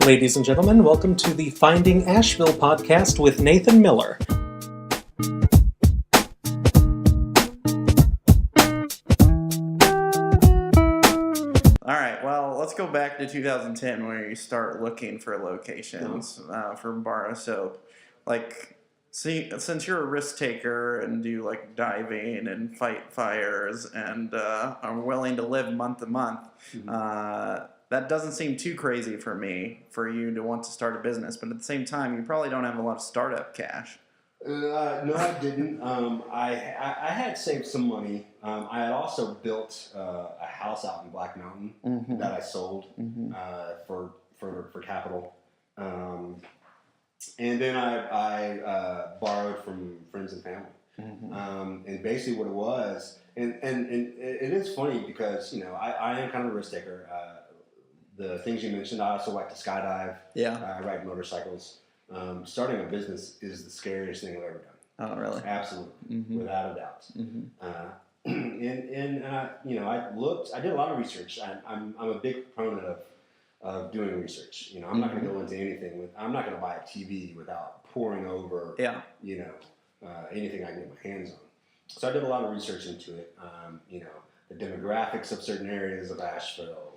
Ladies and gentlemen, welcome to the Finding Asheville podcast with Nathan Miller. All right, well, let's go back to 2010 where you start looking for locations for bar of soap. Like, see, since you're a risk taker and do like diving and fight fires and are willing to live month to month, that doesn't seem too crazy for me for you to want to start a business. But at the same time, you probably don't have a lot of startup cash. No, I didn't. I had saved some money. I had also built a house out in Black Mountain that I sold for capital, and then I borrowed from friends and family. And basically, what it was, and it is funny because I am kind of a risk taker. The things you mentioned, I also like to skydive. Yeah. I ride motorcycles. Starting a business is the scariest thing I've ever done. Oh, really? Absolutely, without a doubt. And I did a lot of research. I'm a big proponent of doing research. I'm not going to go into anything I'm not going to buy a TV without poring over, anything I can get my hands on. So I did a lot of research into it. The demographics of certain areas of Asheville.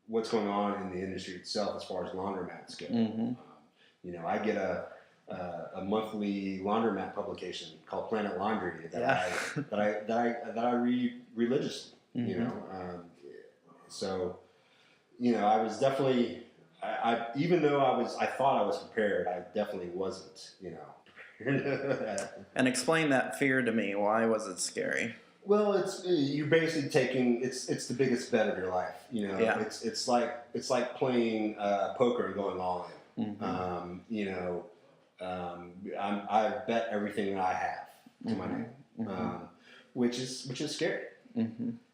What's going on in the industry itself as far as laundromats go. I get a monthly laundromat publication called Planet Laundry that I read religiously. So I was definitely even though I thought I was prepared, I definitely wasn't. And explain that fear to me. Why was it scary? Well, you're basically taking it's the biggest bet of your life. It's like playing poker and going all in. I bet everything that I have to my name, which is scary,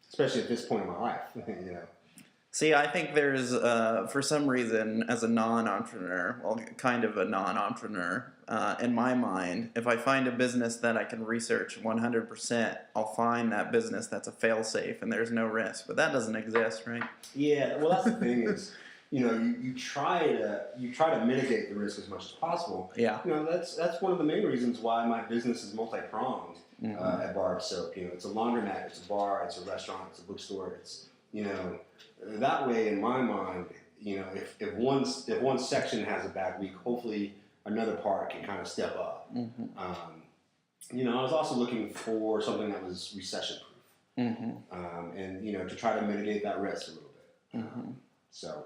especially at this point in my life. See, I think there's, for some reason, as a non-entrepreneur, well, kind of a non-entrepreneur, in my mind, if I find a business that I can research 100%, I'll find that business that's a fail-safe and there's no risk. But that doesn't exist, right? Yeah, well, that's the thing is, you try to mitigate the risk as much as possible. Yeah. That's one of the main reasons why my business is multi-pronged at Bar of Soap. It's a laundromat, it's a bar, it's a restaurant, it's a bookstore, it's that way, in my mind, if one section has a bad week, hopefully another part can kind of step up. I was also looking for something that was recession-proof, and to try to mitigate that risk a little bit. So.